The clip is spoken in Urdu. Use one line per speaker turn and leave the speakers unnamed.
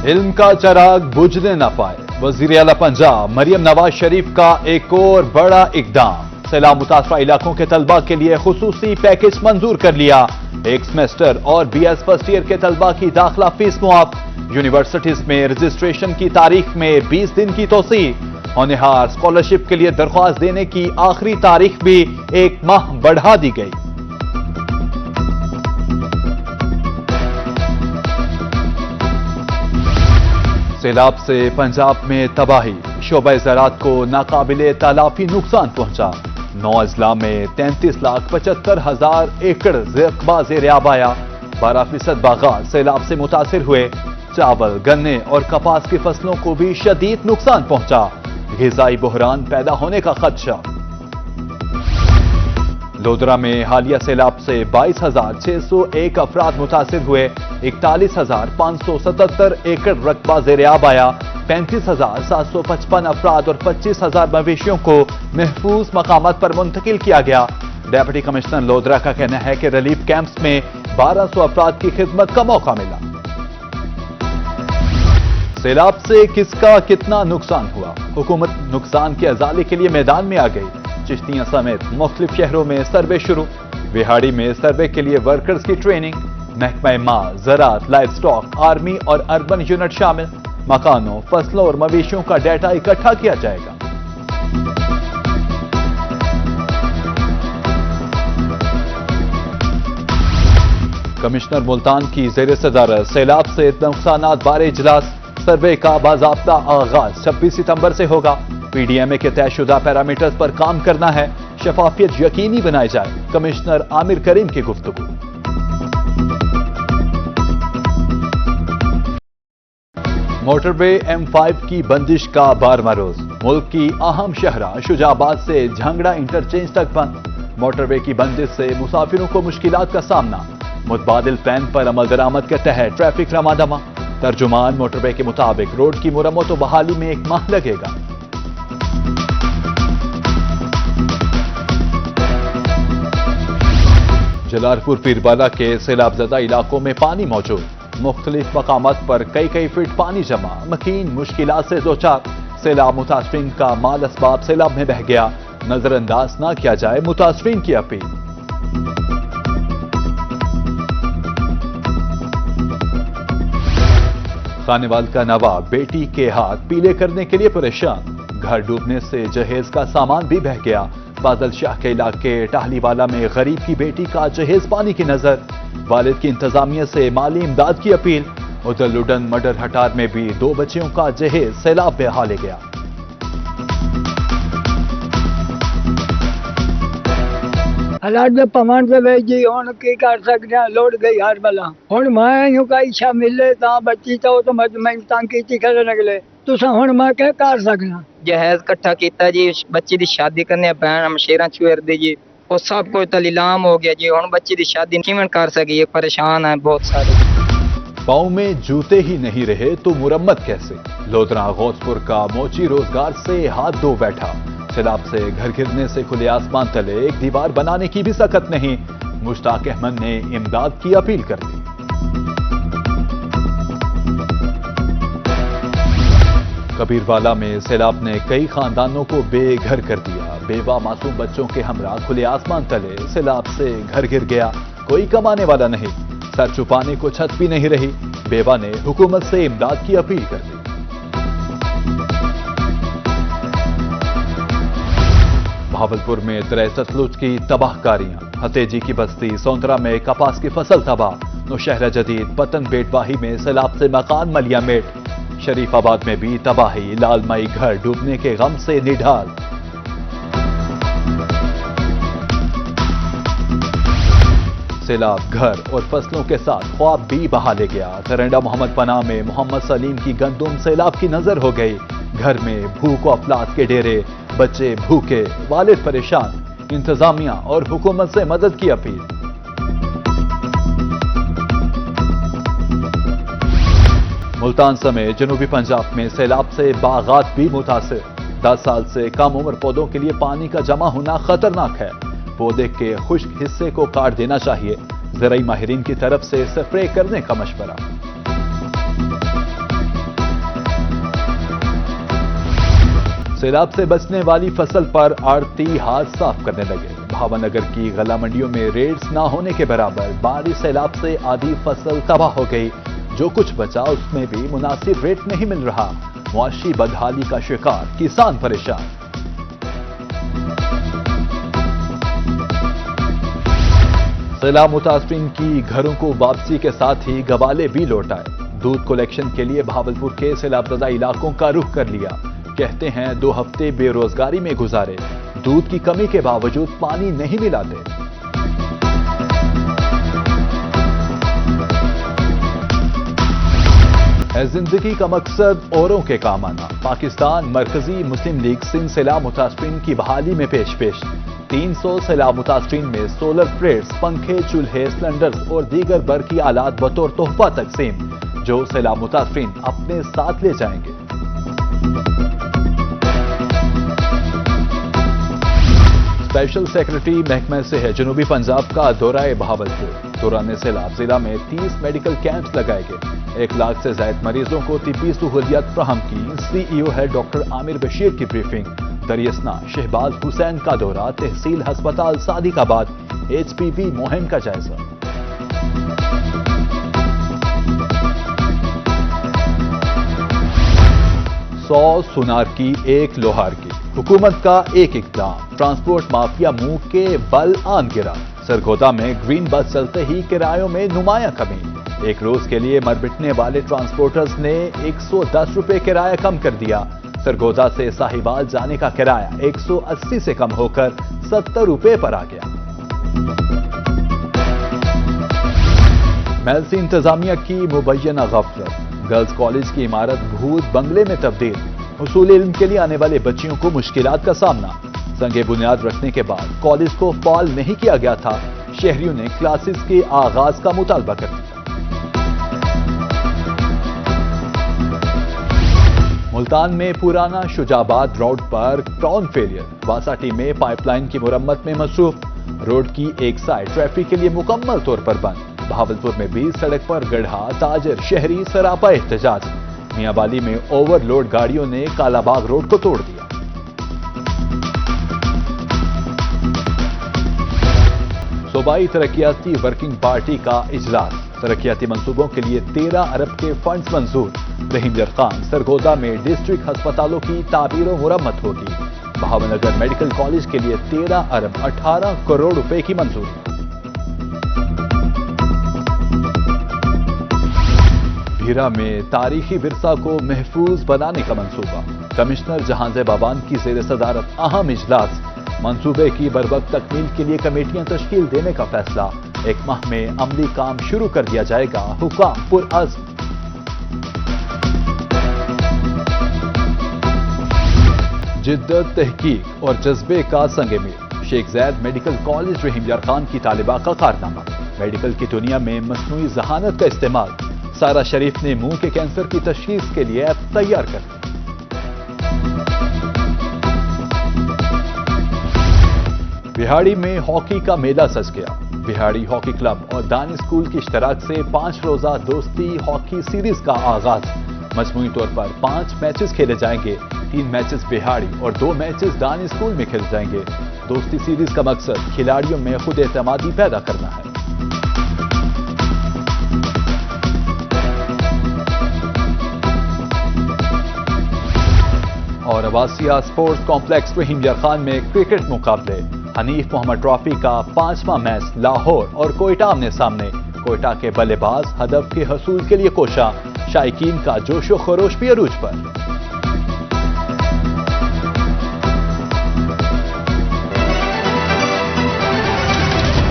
علم کا چراغ بجھنے نہ پائے، وزیر اعلی پنجاب مریم نواز شریف کا ایک اور بڑا اقدام، سیلاب متاثرہ علاقوں کے طلبہ کے لیے خصوصی پیکج منظور کر لیا، ایک سیمسٹر اور بی ایس فرسٹ ایئر کے طلبہ کی داخلہ فیس معاف، یونیورسٹیز میں رجسٹریشن کی تاریخ میں 20 دن کی توسیع، ہونہار اسکالرشپ کے لیے درخواست دینے کی آخری تاریخ بھی 1 ماہ بڑھا دی گئی۔ سیلاب سے پنجاب میں تباہی، شعبہ زراعت کو ناقابل تلافی نقصان پہنچا، 9 اضلاع میں 33,75,000 ایکڑ رقبہ زیر آب آیا، 12% باغات سیلاب سے متاثر ہوئے، چاول، گنے اور کپاس کی فصلوں کو بھی شدید نقصان پہنچا، غذائی بحران پیدا ہونے کا خدشہ۔ لودھرا میں حالیہ سیلاب سے 22,601 افراد متاثر ہوئے، 41,577 ایکڑ رقبہ زیر آب آیا، 35,755 افراد اور 25,000 مویشیوں کو محفوظ مقامات پر منتقل کیا گیا۔ ڈیپٹی کمشنر لودھرا کا کہنا ہے کہ ریلیف کیمپس میں 1200 افراد کی خدمت کا موقع ملا۔ سیلاب سے کس کا کتنا نقصان ہوا؟ حکومت نقصان کے ازالے کے لیے میدان میں آ گئی، چشتیاں سمیت مختلف شہروں میں سروے شروع، وہاڑی میں سروے کے لیے ورکرز کی ٹریننگ، محکمہ ماء، زراعت، لائف سٹاک، آرمی اور اربن یونٹ شامل، مکانوں، فصلوں اور مویشیوں کا ڈیٹا اکٹھا کیا جائے گا۔ کمشنر ملتان کی زیر صدارت سیلاب سے نقصانات بارے اجلاس، سروے کا باضابطہ آغاز 26 ستمبر سے ہوگا، پی ڈی ایم اے کے طے شدہ پیرامیٹرز پر کام کرنا ہے، شفافیت یقینی بنائی جائے، کمشنر عامر کریم کی گفتگو۔ موٹر وے M5 کی بندش کا 12واں روز، ملک کی اہم شاہراہ شجاع آباد سے جھنگڑا انٹرچینج تک بند، موٹر وے کی بندش سے مسافروں کو مشکلات کا سامنا، متبادل پلان پر عمل درآمد کے تحت ٹریفک رواں دواں، ترجمان موٹر وے کے مطابق روڈ کی مرمت و بحالی میں 1 ماہ لگے گا۔ جلال پور پیربالا کے سیلاب زدہ علاقوں میں پانی موجود، مختلف مقامات پر کئی فٹ پانی جمع، مکین مشکلات سے دوچار، سیلاب متاثرین کا مال اسباب سیلاب میں بہہ گیا، نظر انداز نہ کیا جائے، متاثرین کی اپیل۔ خانیوال کا نواب بیٹی کے ہاتھ پیلے کرنے کے لیے پریشان، گھر ڈوبنے سے جہیز کا سامان بھی بہہ گیا، بادل شاہ کے علاقے ٹہلی والا میں غریب کی بیٹی کا جہیز پانی کی نظر، والد کی انتظامیہ سے مالی امداد کی اپیل، ادھر لڈن مڈر ہٹار میں بھی 2 بچیوں کا جہیز سیلاب بہا لے گیا۔
حالات میں پمان سے بھائی جی ہوں کی کر سکتے ہیں، لوٹ گئی ہر بلا ہوں میں یوں کا اچھا ملے تا بچی تو میں تنگ کی کھڑے نکلے تو ہوں میں کیا کر سکنا،
جہیز کٹھا کیتا جی، بچی دی شادی کرنے بہن ہمشیرہ چھوڑ دی جی، وہ سب کچھ تلیلام ہو گیا جی، ہوں بچی دی شادی کیون کر سکی، پریشان ہیں بہت سارے۔
پاؤں میں جوتے ہی نہیں رہے تو مرمت کیسے؟ لودھرا غوث پور کا موچی روزگار سے ہاتھ دھو بیٹھا، سیلاب سے گھر گرنے سے کھلے آسمان تلے ایک دیوار بنانے کی بھی سخت نہیں، مشتاق احمد نے امداد کی اپیل کر دی۔ کبیروالا میں سیلاب نے کئی خاندانوں کو بے گھر کر دیا، بیوہ معصوم بچوں کے ہمراہ کھلے آسمان تلے سیلاب سے گھر گر گیا، کوئی کمانے والا نہیں، سر چھپانے کو چھت بھی نہیں رہی، بیوہ نے حکومت سے امداد کی اپیل کر دی۔ بھاولپور میں دریا ستلج کی تباہ کاریاں، ہتیجی کی بستی سونترا میں کپاس کی فصل تباہ، نوشہرہ جدید پتن بیٹ واہی میں سیلاب سے مکان ملیا میٹ، شریف آباد میں بھی تباہی، لال مائی گھر ڈوبنے کے غم سے نڈھال۔ سیلاب گھر اور فصلوں کے ساتھ خواب بھی بہا لے گیا، ترنڈا محمد پناہ میں محمد سلیم کی گندم سیلاب کی نظر ہو گئی، گھر میں بھوک و افلاس کے ڈیرے، بچے بھوکے، والد پریشان، انتظامیہ اور حکومت سے مدد کی اپیل۔ ملتان سمیت جنوبی پنجاب میں سیلاب سے باغات بھی متاثر، 10 سال سے کم عمر پودوں کے لیے پانی کا جمع ہونا خطرناک ہے، پودے کے خشک حصے کو کاٹ دینا چاہیے، زرعی ماہرین کی طرف سے سپرے کرنے کا مشورہ۔ سیلاب سے بچنے والی فصل پر آڑتی ہاتھ صاف کرنے لگے. بھاون نگر کی غلہ منڈیوں میں ریٹس نہ ہونے کے برابر. بارش سیلاب سے آدھی فصل تباہ ہو گئی. جو کچھ بچا اس میں بھی مناسب ریٹ نہیں مل رہا. معاشی بدحالی کا شکار کسان پریشان. سیلاب متاثرین کی گھروں کو واپسی کے ساتھ ہی گوالے بھی لوٹائے. دودھ کلیکشن کے لیے بھاولپور کے سیلاب زدہ علاقوں کا رخ کر لیا. کہتے ہیں 2 ہفتے بے روزگاری میں گزارے. دودھ کی کمی کے باوجود پانی نہیں ملاتے. ہے زندگی کا مقصد اوروں کے کام آنا. پاکستان مرکزی مسلم لیگ سندھ سیلاب متاثرین کی بحالی میں پیش 300 سیلاب متاثرین میں سولر پلیٹس، پنکھے، چولہے، سلنڈرز اور دیگر برقی آلات بطور تحفہ تقسیم، جو سیلاب متاثرین اپنے ساتھ لے جائیں گے. اسپیشل سیکرٹری محکمہ صحت جنوبی پنجاب کا دورہ بہاولپور. دوران سیلاب ضلع میں 30 میڈیکل کیمپس لگائے گئے. 1 لاکھ سے زائد مریضوں کو طبی سہولیات فراہم کی. سی ای او ہے ڈاکٹر عامر بشیر کی بریفنگ. دریاسنا شہباز حسین کا دورہ. تحصیل ہسپتال صادق آباد HPV مہم کا جائزہ. سو سونار کی 1 لوہار کی. حکومت کا ایک اقدام. ٹرانسپورٹ مافیا منہ کے بل آن گرا. سرگودا میں گرین بس چلتے ہی کرایوں میں نمایاں کمی. 1 روز کے لیے مر بٹنے والے ٹرانسپورٹرز نے 110 روپے کرایہ کم کر دیا. سرگودا سے ساہیوال جانے کا کرایہ 180 سے کم ہو کر 70 روپے پر آ گیا. میلسی انتظامیہ کی مبینہ غفلت. گرلز کالج کی عمارت بھوت بنگلے میں تبدیل. حصول علم کے لیے آنے والے بچیوں کو مشکلات کا سامنا. سنگ بنیاد رکھنے کے بعد کالج کو فعال نہیں کیا گیا تھا. شہریوں نے کلاسز کے آغاز کا مطالبہ کر دیا. ملتان میں پرانا شجاباد روڈ پر کران فیلئر. واساٹی میں پائپ لائن کی مرمت میں مصروف. روڈ کی ایک سائڈ ٹریفک کے لیے مکمل طور پر بند. بہاولپور میں بھی سڑک پر گڑھا. تاجر شہری سراپا احتجاج. میاں بالی میں اوور لوڈ گاڑیوں نے کالا باغ روڈ کو توڑ دیا. صوبائی ترقیاتی ورکنگ پارٹی کا اجلاس. ترقیاتی منصوبوں کے لیے 13 ارب کے فنڈز منظور. رحیم یرخان. سرگودا میں ڈسٹرکٹ ہسپتالوں کی تعمیر و مرمت ہوگی. بھاون نگر میڈیکل کالج کے لیے 13 ارب 18 کروڑ روپے کی منظوری. بھیرا میں تاریخی ورثہ کو محفوظ بنانے کا منصوبہ. کمشنر جہاں زیب آبان کی زیر صدارت اہم اجلاس. منصوبے کی بروقت تکمیل کے لیے کمیٹیاں تشکیل دینے کا فیصلہ. 1 ماہ میں عملی کام شروع کر دیا جائے گا. حکام پرعزم. جدت، تحقیق اور جذبے کا سنگ میل. شیخ زید میڈیکل کالج رحیم یرخان کی طالبہ کا کارنامہ. میڈیکل کی دنیا میں مصنوعی ذہانت کا استعمال. سارا شریف نے منہ کے کینسر کی تشخیص کے لیے ایپ تیار کر دی. بہاڑی میں ہاکی کا میلہ سج گیا. بہاڑی ہاکی کلب اور دان اسکول کی اشتراک سے 5 روزہ دوستی ہاکی سیریز کا آغاز. مجموعی طور پر 5 میچز کھیلے جائیں گے. 3 میچز بہاڑی اور 2 میچز دان اسکول میں کھیلے جائیں گے. دوستی سیریز کا مقصد کھلاڑیوں میں خود اعتمادی پیدا کرنا ہے. اور آواسیہ اسپورٹس کمپلیکس رحیم یرخان میں کرکٹ مقابلے. حنیف محمد ٹرافی کا 5واں میچ لاہور اور کوئٹہ آمنے سامنے. کوئٹہ کے بلے باز ہدف کے حصول کے لیے کوشاں. شائقین کا جوش و خروش بھی عروج پر.